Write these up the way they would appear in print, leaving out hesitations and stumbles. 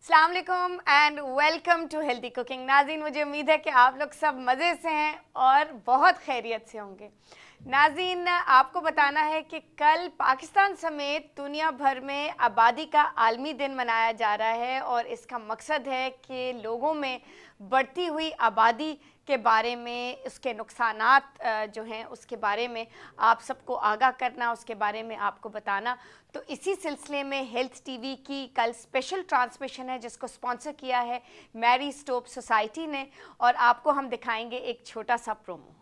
अस्सलाम वालेकुम and welcome to healthy cooking. नाज़रीन, मुझे उम्मीद है कि आप लोग सब मज़े से हैं और बहुत खैरियत से होंगे। नाज़रीन, आपको बताना है कि कल पाकिस्तान समेत दुनिया भर में आबादी का आलमी दिन मनाया जा रहा है और इसका मकसद है कि लोगों में बढ़ती हुई आबादी के बारे में, उसके नुकसानात जो हैं उसके बारे में आप सबको आगाह करना, उसके बारे में आपको बताना। तो इसी सिलसिले में हेल्थ टीवी की कल स्पेशल ट्रांसमिशन है जिसको स्पॉन्सर किया है मैरी स्टोप्स सोसाइटी ने, और आपको हम दिखाएंगे एक छोटा सा प्रोमो।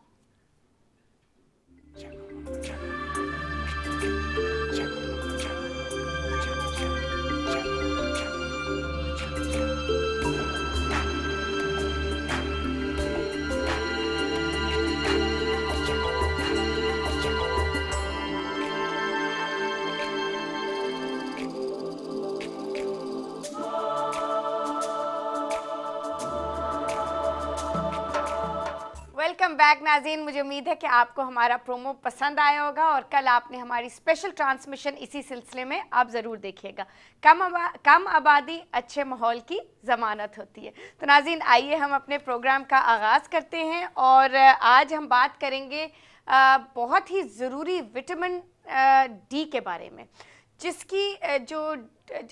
वेलकम बैक नाज़रीन, मुझे उम्मीद है कि आपको हमारा प्रोमो पसंद आया होगा और कल आपने हमारी स्पेशल ट्रांसमिशन इसी सिलसिले में आप ज़रूर देखिएगा। कम आबादी अच्छे माहौल की ज़मानत होती है। तो नाज़रीन, आइए हम अपने प्रोग्राम का आगाज़ करते हैं और आज हम बात करेंगे बहुत ही ज़रूरी विटामिन डी के बारे में, जिसकी जो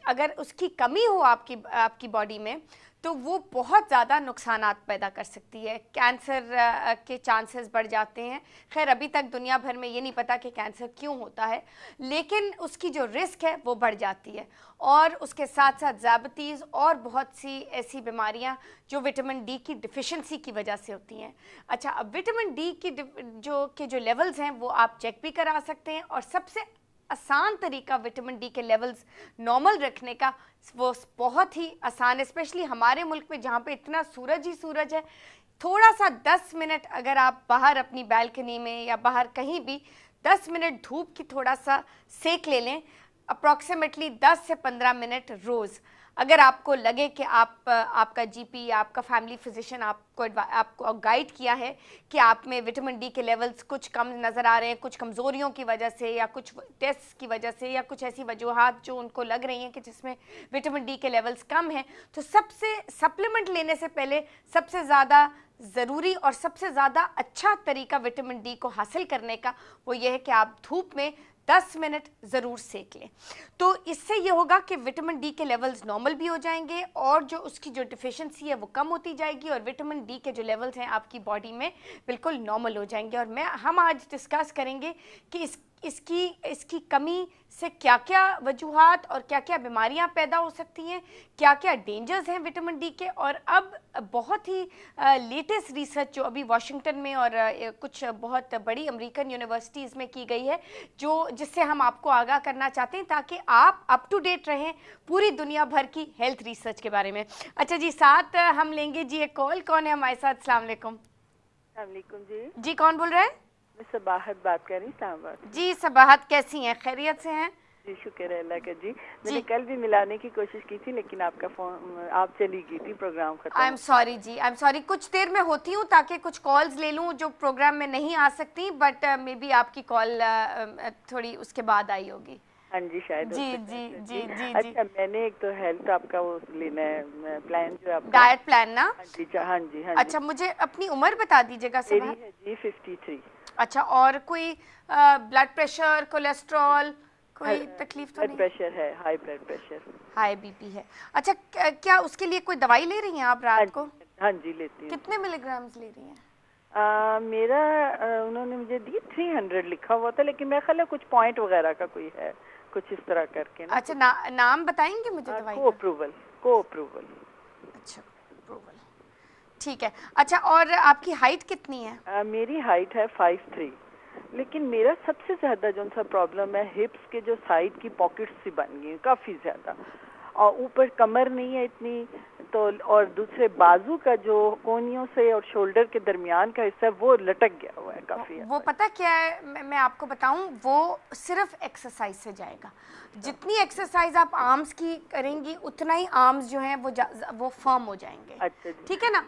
अगर उसकी कमी हो आपकी बॉडी में तो वो बहुत ज़्यादा नुकसानात पैदा कर सकती है। कैंसर के चांसेस बढ़ जाते हैं। खैर, अभी तक दुनिया भर में ये नहीं पता कि कैंसर क्यों होता है, लेकिन उसकी जो रिस्क है वो बढ़ जाती है। और उसके साथ साथ ज़ायबिटीज़ और बहुत सी ऐसी बीमारियां जो विटामिन डी की डिफिशेंसी की वजह से होती हैं। अच्छा, अब विटामिन डी की जो लेवल्स हैं वो आप चेक भी करा सकते हैं, और सबसे आसान तरीका विटामिन डी के लेवल्स नॉर्मल रखने का वो बहुत ही आसान है, स्पेशली हमारे मुल्क में जहाँ पे इतना सूरज ही सूरज है। थोड़ा सा 10 मिनट अगर आप बाहर अपनी बालकनी में या बाहर कहीं भी 10 मिनट धूप की थोड़ा सा सेक ले लें, अप्रॉक्सीमेटली 10 से 15 मिनट रोज़। अगर आपको लगे कि आपका जीपी या आपका फैमिली फिजिशियन आपको गाइड किया है कि आप में विटामिन डी के लेवल्स कुछ कम नज़र आ रहे हैं, कुछ कमज़ोरियों की वजह से या कुछ टेस्ट की वजह से या कुछ ऐसी वजूहात जो उनको लग रही हैं कि जिसमें विटामिन डी के लेवल्स कम हैं, तो सबसे सप्लीमेंट लेने से पहले सबसे ज़्यादा ज़रूरी और सबसे ज़्यादा अच्छा तरीका विटामिन डी को हासिल करने का वो ये है कि आप धूप में 10 मिनट ज़रूर सेक लें। तो इससे ये होगा कि विटामिन डी के लेवल्स नॉर्मल भी हो जाएंगे और जो उसकी जो डिफिशिएंसी है वो कम होती जाएगी और विटामिन डी के जो लेवल्स हैं आपकी बॉडी में बिल्कुल नॉर्मल हो जाएंगे। और हम आज डिस्कस करेंगे कि इसकी कमी से क्या क्या वजूहात और क्या क्या बीमारियां पैदा हो सकती हैं, क्या क्या डेंजर्स हैं विटामिन डी के। और अब बहुत ही लेटेस्ट रिसर्च जो अभी वाशिंगटन में और कुछ बहुत बड़ी अमेरिकन यूनिवर्सिटीज़ में की गई है, जिससे हम आपको आगाह करना चाहते हैं ताकि आप अप टू डेट रहें पूरी दुनिया भर की हेल्थ रिसर्च के बारे में। अच्छा जी, साथ हम लेंगे जी एक कॉल। कौन है हमारे साथ? अस्सलाम वालेकुम। जी, कौन बोल रहे हैं? मैं सबाहत बात कर रही हूँ। जी सबाहत, कैसी हैं? खैरियत से हैं? जी शुक्र है अल्लाह का। जी मैंने कल भी मिलाने की कोशिश की थी लेकिन आपका फोन आप चली गई थी, प्रोग्राम खत्म। आई एम सॉरी जी, आई एम सॉरी। कुछ देर में होती हूँ ताकि कुछ कॉल्स ले लूँ जो प्रोग्राम में नहीं आ सकती, बट मे बी आपकी कॉल थोड़ी उसके बाद आई होगी। हाँ जी, शायद। जी जी जी जी। अच्छा, मैंने एक तो हेल्थ आपका वो लेना है प्लान, जो आपका डाइट प्लान ना? हाँ जी हाँ। अच्छा, मुझे अपनी उम्र बता दीजिएगा। मेरी है जी 53। अच्छा, और कोई ब्लड प्रेशर, कोलेस्ट्रॉल, कोई तकलीफ तो नहीं? ब्लड प्रेशर है, high blood pressure, high BP है। अच्छा, क्या उसके लिए कोई दवाई ले रही हैं आप रात को? हाँ जी लेती हूँ। कितने मिलीग्राम्स ले रही हैं? मेरा उन्होंने मुझे दी 300 लिखा हुआ था, लेकिन मेरा ख्याल है कुछ पॉइंट वगैरह का कोई है, कुछ इस तरह करके ना। अच्छा, नाम बताएंगे मुझे दवाई? को अप्रूवल। अच्छा, अप्रूवल, ठीक है। अच्छा, और आपकी हाइट कितनी है? मेरी हाइट है 5'3", लेकिन मेरा सबसे ज्यादा जो सा प्रॉब्लम है, हिप्स के जो साइड की पॉकेट्स सी बन गई काफी ज्यादा, और ऊपर कमर नहीं है इतनी, तो और दूसरे बाजू का जो कोनियों से और शोल्डर के दरमियान का हिस्सा वो लटक गया हुआ है काफी। वो पता क्या है, मैं आपको बताऊं, वो सिर्फ एक्सरसाइज से जाएगा। जितनी एक्सरसाइज आप आर्म्स की करेंगी उतना ही आर्म्स जो हैं वो फर्म हो जाएंगे। अच्छा, ठीक है ना?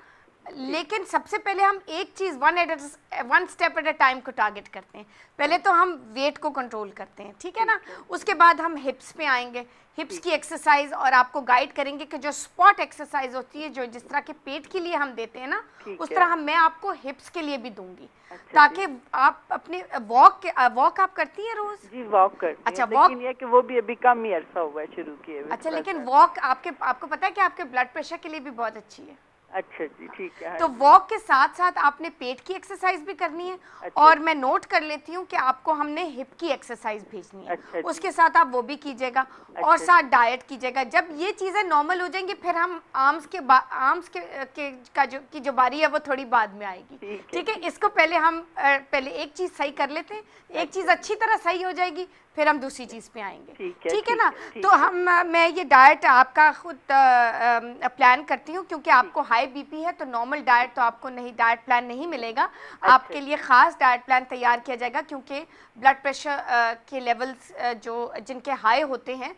लेकिन सबसे पहले हम एक चीज़ one step at a time को टारगेट करते हैं। पहले तो हम वेट को कंट्रोल करते हैं, ठीक है ना, उसके बाद हम हिप्स पे आएंगे, हिप्स की एक्सरसाइज, और आपको गाइड करेंगे कि जो स्पॉट एक्सरसाइज होती है, जो जिस तरह के पेट के लिए हम देते हैं ना, उस तरह मैं आपको हिप्स के लिए भी दूंगी। ताकि आप अपने वॉक आप करती हैं रोज? जी वॉक करती अच्छा, हूँ, लेकिन ये कि वो भी अभी कम ही अरसा हुआ है शुरू किए हुए। अच्छा, लेकिन वॉक आपको पता है कि आपके ब्लड प्रेशर के लिए भी बहुत अच्छी है। अच्छा जी, ठीक है। तो वॉक के साथ साथ आपने पेट की एक्सरसाइज भी करनी है। अच्छा, और मैं नोट कर लेती हूँ कि आपको हमने हिप की एक्सरसाइज भेजनी है। अच्छा, उसके साथ आप वो भी कीजिएगा। अच्छा, और साथ डाइट कीजिएगा। जब ये चीज़ें नॉर्मल हो जाएंगी, फिर हम आर्म्स की जो बारी है वो थोड़ी बाद में आएगी, ठीक है। इसको पहले हम पहले एक चीज़ सही कर लेते हैं, एक चीज़ अच्छी तरह सही हो जाएगी, फिर हम दूसरी चीज़ पे आएंगे, ठीक है ना। तो मैं ये डाइट आपका खुद प्लान करती हूँ, क्योंकि आपको हाई बीपी है, तो नॉर्मल डाइट तो आपको नहीं, डाइट प्लान नहीं मिलेगा। आपके लिए ख़ास डाइट प्लान तैयार किया जाएगा, क्योंकि ब्लड प्रेशर के लेवल्स जो जिनके हाई होते हैं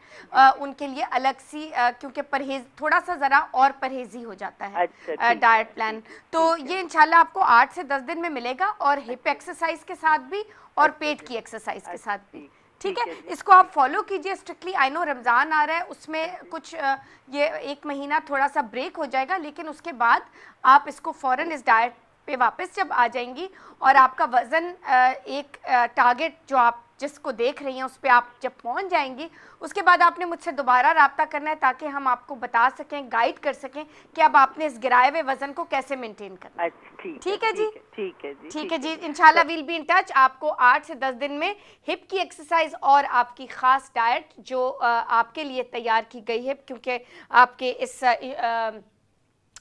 उनके लिए अलग सी, क्योंकि परहेज थोड़ा सा ज़रा और परहेजी हो जाता है डाइट प्लान। तो ये इंशाल्लाह आपको 8 से 10 दिन में मिलेगा, और हिप एक्सरसाइज के साथ भी और पेट की एक्सरसाइज के साथ भी, ठीक है। इसको आप फॉलो कीजिए स्ट्रिक्टली। आई नो रमज़ान आ रहा है, उसमें कुछ ये 1 महीना थोड़ा सा ब्रेक हो जाएगा, लेकिन उसके बाद आप इसको फ़ौरन इस डाइट पे वापस जब आ जाएंगी, और आपका वज़न एक टारगेट जो आप जिसको देख रही हैं उस पर आप जब पहुंच जाएंगी, उसके बाद आपने मुझसे दोबारा रब्ता करना है, ताकि हम आपको बता सकें, गाइड कर सकें कि अब आपने इस गिराए हुए वजन को कैसे मेंटेन करना है। ठीक है जी, ठीक है जी, ठीक है जी। इंशाल्लाह विल बी इन टच। आपको 8 से 10 दिन में हिप की एक्सरसाइज और आपकी खास डाइट जो आपके लिए तैयार की गई है, क्योंकि आपके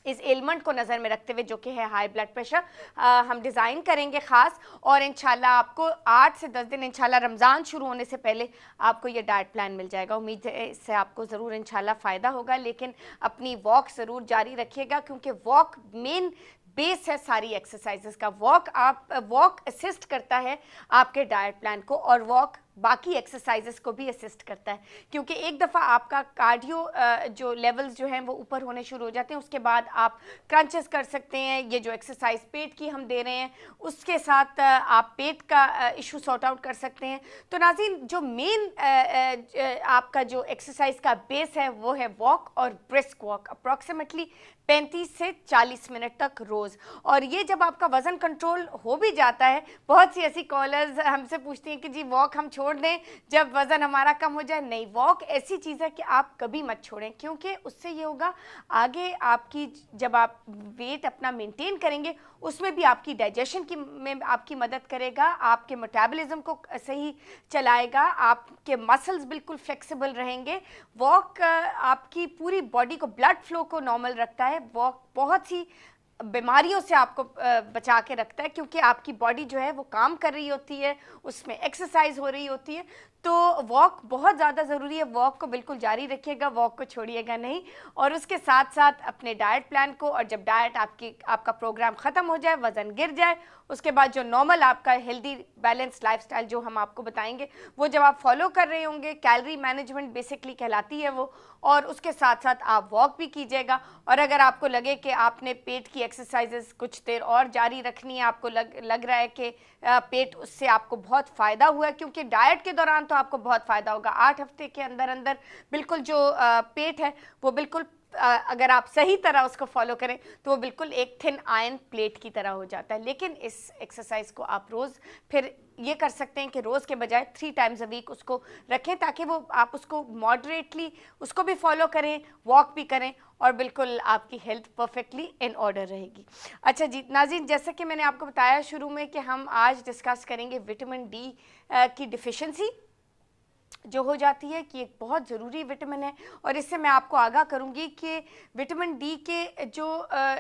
इस एलिमेंट को नज़र में रखते हुए, जो कि है हाई ब्लड प्रेशर, हम डिज़ाइन करेंगे ख़ास। और इंशाल्लाह आपको 8 से 10 दिन, इंशाल्लाह रमज़ान शुरू होने से पहले आपको ये डाइट प्लान मिल जाएगा। उम्मीद है इससे आपको ज़रूर इंशाल्लाह फ़ायदा होगा। लेकिन अपनी वॉक ज़रूर जारी रखिएगा, क्योंकि वॉक मेन बेस है सारी एक्सरसाइजेस का। वॉक असिस्ट करता है आपके डाइट प्लान को, और वॉक बाकी एक्सरसाइजेस को भी असिस्ट करता है, क्योंकि एक दफ़ा आपका कार्डियो जो लेवल्स जो हैं वो ऊपर होने शुरू हो जाते हैं, उसके बाद आप क्रंचेस कर सकते हैं। ये जो एक्सरसाइज पेट की हम दे रहे हैं, उसके साथ आप पेट का इशू सॉर्ट आउट कर सकते हैं। तो नाज़रीन, जो मेन आपका जो एक्सरसाइज का बेस है वो है वॉक और ब्रिस्क वॉक, अप्रॉक्सीमेटली 35 से 40 मिनट तक रोज़। और ये जब आपका वज़न कंट्रोल हो भी जाता है, बहुत सी ऐसी कॉलर्स हमसे पूछती हैं कि जी वॉक हम छोड़ दें जब वज़न हमारा कम हो जाए। नहीं, वॉक ऐसी चीज़ है कि आप कभी मत छोड़ें, क्योंकि उससे ये होगा आगे आपकी, जब आप वेट अपना मेंटेन करेंगे, उसमें भी आपकी डाइजेशन की में आपकी मदद करेगा, आपके मेटाबॉलिज्म को सही चलाएगा, आपके मसल्स बिल्कुल फ्लेक्सिबल रहेंगे। वॉक आपकी पूरी बॉडी को, ब्लड फ्लो को नॉर्मल रखता है। वॉक बहुत सी बीमारियों से आपको बचा के रखता है, क्योंकि आपकी बॉडी जो है वो काम कर रही होती है, उसमें एक्सरसाइज हो रही होती है। तो वॉक बहुत ज़्यादा ज़रूरी है। वॉक को बिल्कुल जारी रखिएगा, वॉक को छोड़िएगा नहीं। और उसके साथ साथ अपने डाइट प्लान को, और जब डाइट आपका प्रोग्राम ख़त्म हो जाए, वज़न गिर जाए, उसके बाद जो नॉर्मल आपका हेल्दी बैलेंस लाइफस्टाइल जो हम आपको बताएंगे, वो जब आप फॉलो कर रहे होंगे, कैलोरी मैनेजमेंट बेसिकली कहलाती है वो, और उसके साथ साथ आप वॉक भी कीजिएगा। और अगर आपको लगे कि आपने पेट की एक्सरसाइजेस कुछ देर और जारी रखनी है, आपको लग रहा है कि पेट उससे आपको बहुत फ़ायदा हुआ है, क्योंकि डाइट के दौरान तो आपको बहुत फ़ायदा होगा। 8 हफ्ते के अंदर अंदर बिल्कुल जो पेट है वो बिल्कुल, अगर आप सही तरह उसको फॉलो करें तो वो बिल्कुल एक थिन आयरन प्लेट की तरह हो जाता है। लेकिन इस एक्सरसाइज को आप रोज़ फिर ये कर सकते हैं कि रोज़ के बजाय 3 टाइम्स अ वीक उसको रखें, ताकि वो आप उसको मॉडरेटली उसको भी फॉलो करें, वॉक भी करें, और बिल्कुल आपकी हेल्थ परफेक्टली इन ऑर्डर रहेगी। अच्छा जी नाज़रीन, जैसा कि मैंने आपको बताया शुरू में कि हम आज डिस्कस करेंगे विटामिन डी की डिफिशिएंसी जो हो जाती है, कि एक बहुत ज़रूरी विटामिन है। और इससे मैं आपको आगाह करूंगी कि विटामिन डी के जो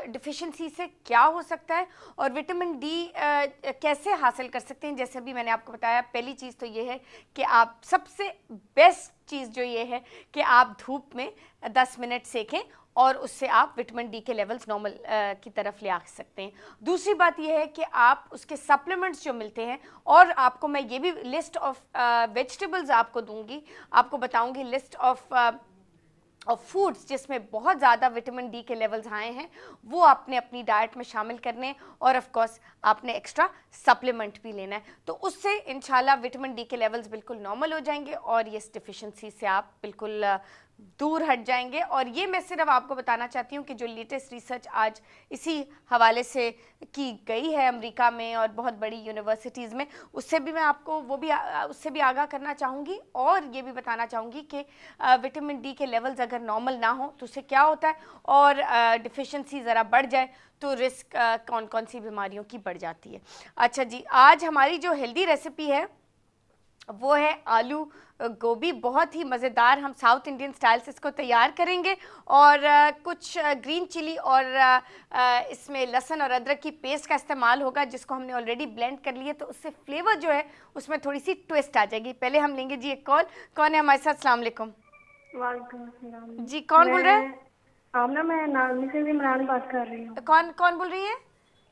डिफिशिएंसी से क्या हो सकता है, और विटामिन डी कैसे हासिल कर सकते हैं। जैसे भी मैंने आपको बताया, पहली चीज़ तो ये है कि आप, सबसे बेस्ट चीज़ जो ये है कि आप धूप में 10 मिनट सेकें, और उससे आप विटामिन डी के लेवल्स नॉर्मल की तरफ ले आ सकते हैं। दूसरी बात यह है कि आप उसके सप्लीमेंट्स जो मिलते हैं, और आपको मैं ये भी लिस्ट ऑफ वेजिटेबल्स आपको दूंगी, आपको बताऊंगी लिस्ट ऑफ और फूड्स जिसमें बहुत ज़्यादा विटामिन डी के लेवल्स आए हैं वो आपने अपनी डाइट में शामिल करने हैं, और ऑफ कोर्स आपने एक्स्ट्रा सप्लीमेंट भी लेना है, तो उससे इंशाल्लाह विटामिन डी के लेवल्स बिल्कुल नॉर्मल हो जाएंगे और ये डिफिशिएंसी से आप बिल्कुल दूर हट जाएंगे। और ये मैं सिर्फ आपको बताना चाहती हूँ कि जो लेटेस्ट रिसर्च आज इसी हवाले से की गई है अमेरिका में और बहुत बड़ी यूनिवर्सिटीज़ में, उससे भी मैं आपको उससे भी आगाह करना चाहूँगी और ये भी बताना चाहूँगी कि विटामिन डी के लेवल्स अगर नॉर्मल ना हो तो उससे क्या होता है, और डिफिशिएंसी ज़रा बढ़ जाए तो रिस्क कौन कौन सी बीमारियों की बढ़ जाती है। अच्छा जी, आज हमारी जो हेल्दी रेसिपी है वो है आलू गोभी, बहुत ही मज़ेदार हम साउथ इंडियन स्टाइल से इसको तैयार करेंगे, और कुछ ग्रीन चिली और इसमें लहसुन और अदरक की पेस्ट का इस्तेमाल होगा जिसको हमने ऑलरेडी ब्लेंड कर लिया, तो उससे फ्लेवर जो है उसमें थोड़ी सी ट्विस्ट आ जाएगी। पहले हम लेंगे जी एक कॉल। कौन है हमारे साथ? अस्सलाम वालेकुम। वालेकुम अस्सलाम जी, कौन बोल रहे हैं आप? ना मैं मिसेज इमरान बात कर रही हूँ। कौन कौन बोल रही हैं?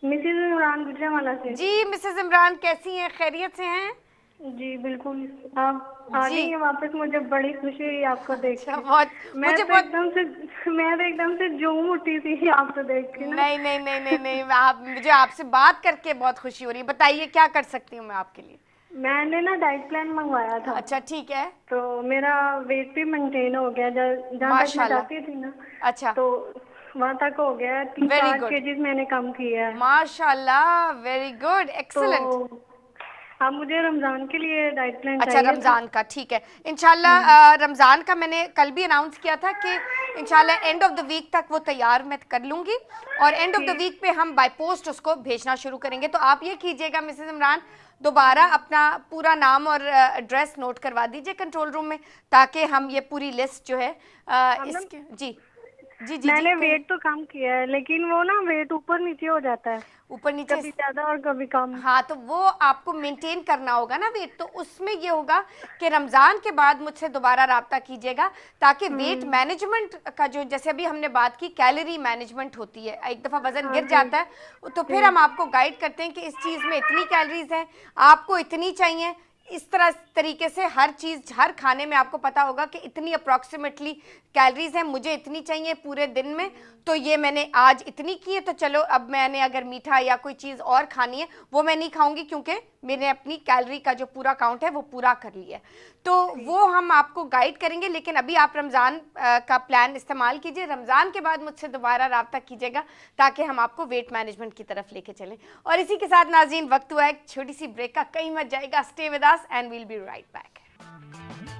मिसेज इमरान गुजरांवाला से। जी मिसेज इमरान, कैसी हैं? खैरियत से हैं? जी बिल्कुल, आप आ गई हैं वापस, मुझे बड़ी खुशी हुई आपको देख के। बहुत मैं तो एकदम से झूम उठी थी आपको देख के। नहीं नहीं नहीं नहीं नहीं, मुझे आपसे बात करके बहुत खुशी हो रही है। बताइए क्या कर सकती हूँ मैं आपके लिए? मैंने ना डाइट प्लान मंगवाया था। अच्छा ठीक है। तो मेरा वेट भी मेंटेन हो गया, जहाँ तक मैं जाती थी ना। अच्छा, तो वहाँ तक हो गया। 3-4 केजीज मैंने कम किया है। माशाल्लाह, वेरी गुड, एक्सीलेंट। अब मुझे रमज़ान के लिए डाइट प्लान अच्छा, चाहिए। रमज़ान का ठीक है इंशाल्लाह। रमज़ान का मैंने कल भी अनाउंस किया था कि इंशाल्लाह एंड ऑफ द वीक तक वो तैयार मैं कर लूँगी, और एंड ऑफ द वीक पे हम बाय पोस्ट उसको भेजना शुरू करेंगे। तो आप ये कीजिएगा मिसेस इमरान, दोबारा अपना पूरा नाम और एड्रेस नोट करवा दीजिए कंट्रोल रूम में, ताकि हम ये पूरी लिस्ट जो है इसके जी जी जी मैंने वेट तो कम किया है, लेकिन वो ना वेट ऊपर नीचे हो जाता है, ऊपर नीचे, कभी ज्यादा और कभी कम। हाँ, तो वो आपको मेंटेन करना होगा ना वेट। तो उसमें ये होगा कि रमज़ान के बाद मुझसे दोबारा राब्ता कीजिएगा, ताकि वेट मैनेजमेंट का जो, जैसे अभी हमने बात की, कैलोरी मैनेजमेंट होती है, एक दफ़ा वज़न गिर जाता है तो फिर हम आपको गाइड करते हैं कि इस चीज़ में इतनी कैलोरीज हैं, आपको इतनी चाहिए। इस तरीके से हर चीज़, हर खाने में आपको पता होगा कि इतनी अप्रॉक्सीमेटली कैलोरीज हैं, मुझे इतनी चाहिए पूरे दिन में, तो ये मैंने आज इतनी की है, तो चलो अब मैंने अगर मीठा या कोई चीज़ और खानी है वो मैं नहीं खाऊंगी क्योंकि मैंने अपनी कैलोरी का जो पूरा काउंट है वो पूरा कर लिया है। तो वो हम आपको गाइड करेंगे, लेकिन अभी आप रमज़ान का प्लान इस्तेमाल कीजिए। रमज़ान के बाद मुझसे दोबारा राब्ता कीजिएगा ताकि हम आपको वेट मैनेजमेंट की तरफ लेके चलें। और इसी के साथ नाज़रीन, वक्त हुआ है एक छोटी सी ब्रेक का, कहीं मत जाएगा, stay with us and we'll be right back.